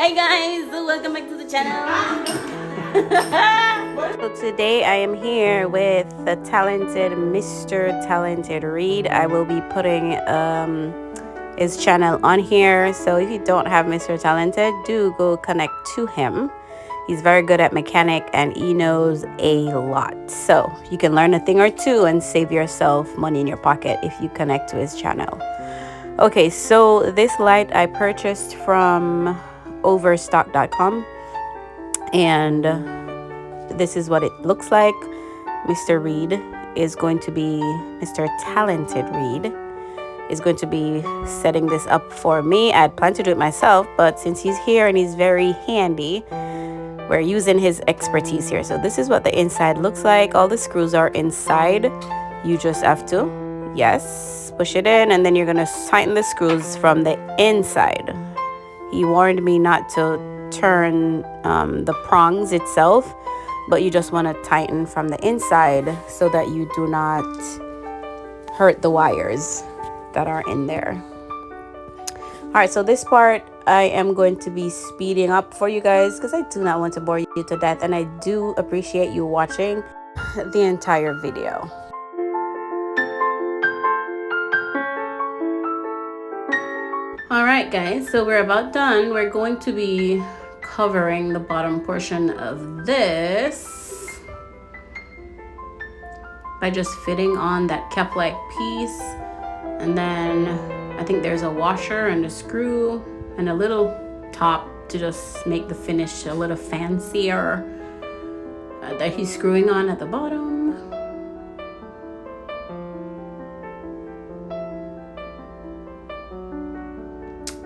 Hey guys, welcome back to the channel. So today I am here with the talented Mr. Talented Reid. I will be putting his channel on here. So if you don't have Mr. Talented, do go connect to him. He's very good at mechanic and he knows a lot. So you can learn a thing or two and save yourself money in your pocket if you connect to his channel. Okay, so this light I purchased from overstock.com, and this is what it looks like. Mr. Reid is going to be, Mr. Talented Reid is going to be setting this up for me. I'd planned to do it myself, but since he's here and he's very handy, we're using his expertise here. So this is what the inside looks like. All the screws are inside. You just have to, yes, push it in, and then you're gonna tighten the screws from the inside. He warned me not to turn the prongs itself, but you just want to tighten from the inside so that you do not hurt the wires that are in there. All right, so this part I am going to be speeding up for you guys because I do not want to bore you to death, and I do appreciate you watching the entire video. All right guys, so we're about done. We're going to be covering the bottom portion of this by just fitting on that cap-like piece, and then I think there's a washer and a screw and a little top to just make the finish a little fancier that he's screwing on at the bottom.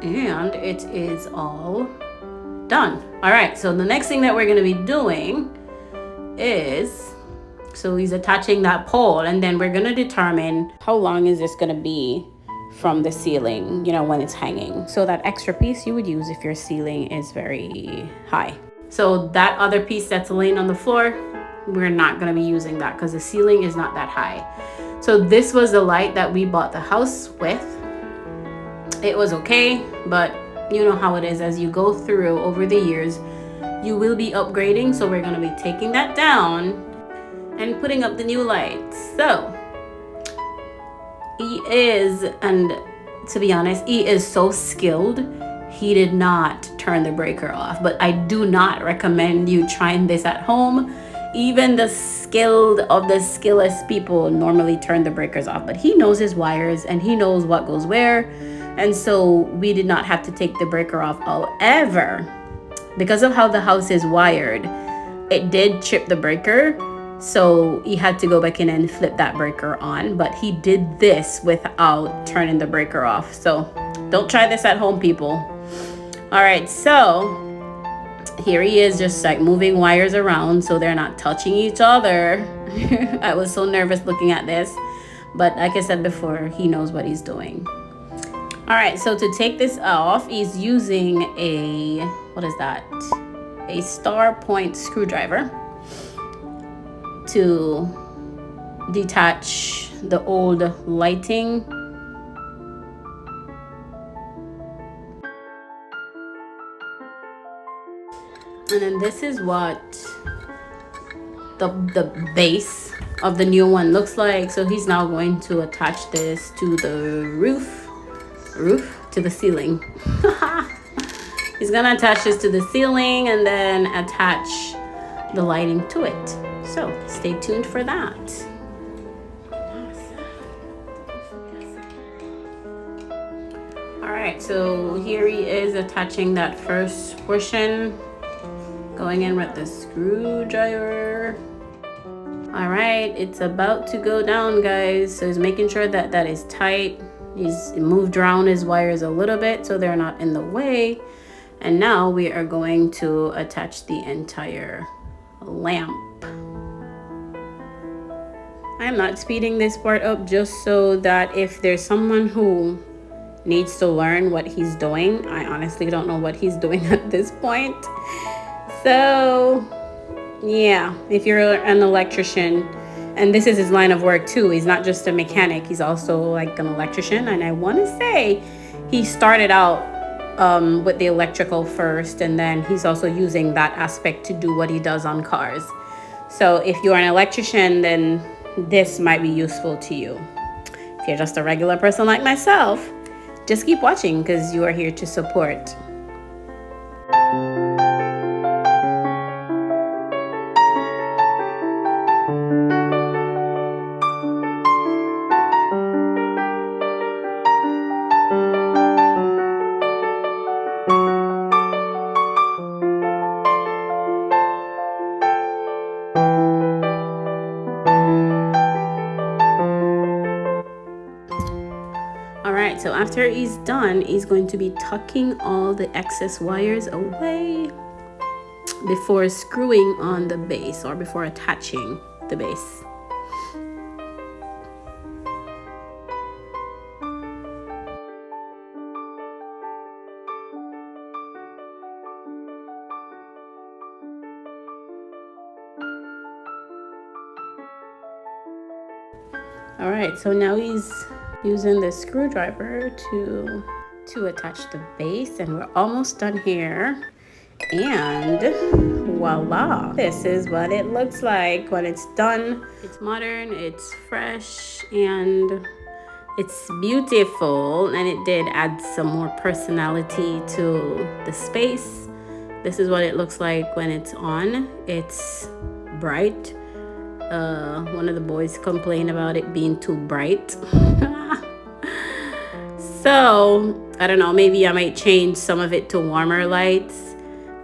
And it is all done. All right, so the next thing that we're going to be doing is, so he's attaching that pole, and then we're going to determine how long is this going to be from the ceiling, you know, when it's hanging. So that extra piece you would use if your ceiling is very high. So that other piece that's laying on the floor, we're not going to be using that because the ceiling is not that high. So this was the light that we bought the house with. It was okay, but you know how it is. As you go through over the years, you will be upgrading. So we're going to be taking that down and putting up the new lights. So he is, and to be honest, he is so skilled. He did not turn the breaker off, but I do not recommend you trying this at home. Even the skilled of the skilless people normally turn the breakers off, but he knows his wires and he knows what goes where. And so we did not have to take the breaker off. However, because of how the house is wired, it did chip the breaker. So he had to go back in and flip that breaker on. But he did this without turning the breaker off. So don't try this at home, people. All right, so here he is just like moving wires around so they're not touching each other. I was so nervous looking at this. But like I said before, he knows what he's doing. All right, so to take this off, he's using a, what is that? A star point screwdriver to detach the old lighting. And then this is what the base of the new one looks like. So he's now going to attach this to the roof to the ceiling. He's gonna attach this to the ceiling and then attach the lighting to it. So stay tuned for that. All right, so here he is attaching that first portion, going in with the screwdriver. All right, it's about to go down, guys. So he's making sure that that is tight. He's moved around his wires a little bit so they're not in the way. And now we are going to attach the entire lamp. I'm not speeding this part up just so that if there's someone who needs to learn what he's doing, I honestly don't know what he's doing at this point. So yeah, if you're an electrician, and this is his line of work too, he's not just a mechanic, he's also like an electrician. And I want to say he started out with the electrical first, and then he's also using that aspect to do what he does on cars. So if you're an electrician, then this might be useful to you. If you're just a regular person like myself, just keep watching because you are here to support. Alright, so after he's done, he's going to be tucking all the excess wires away before screwing on the base or before attaching the base. Alright, so now he's using the screwdriver to attach the base, and we're almost done here. And voila, this is what it looks like when it's done. It's modern, it's fresh, and it's beautiful, and it did add some more personality to the space. This is what it looks like when it's on. It's bright. One of the boys complained about it being too bright. So I don't know, maybe I might change some of it to warmer lights.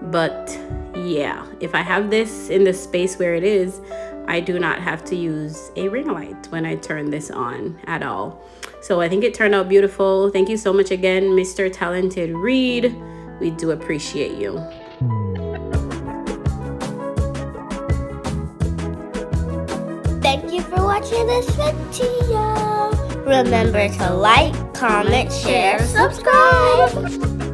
But yeah, if I have this in the space where it is, I do not have to use a ring light when I turn this on at all. So I think it turned out beautiful. Thank you so much again, Mr. Talented Reid. We do appreciate you. Thank you for watching this video. Remember to like, comment, share, subscribe.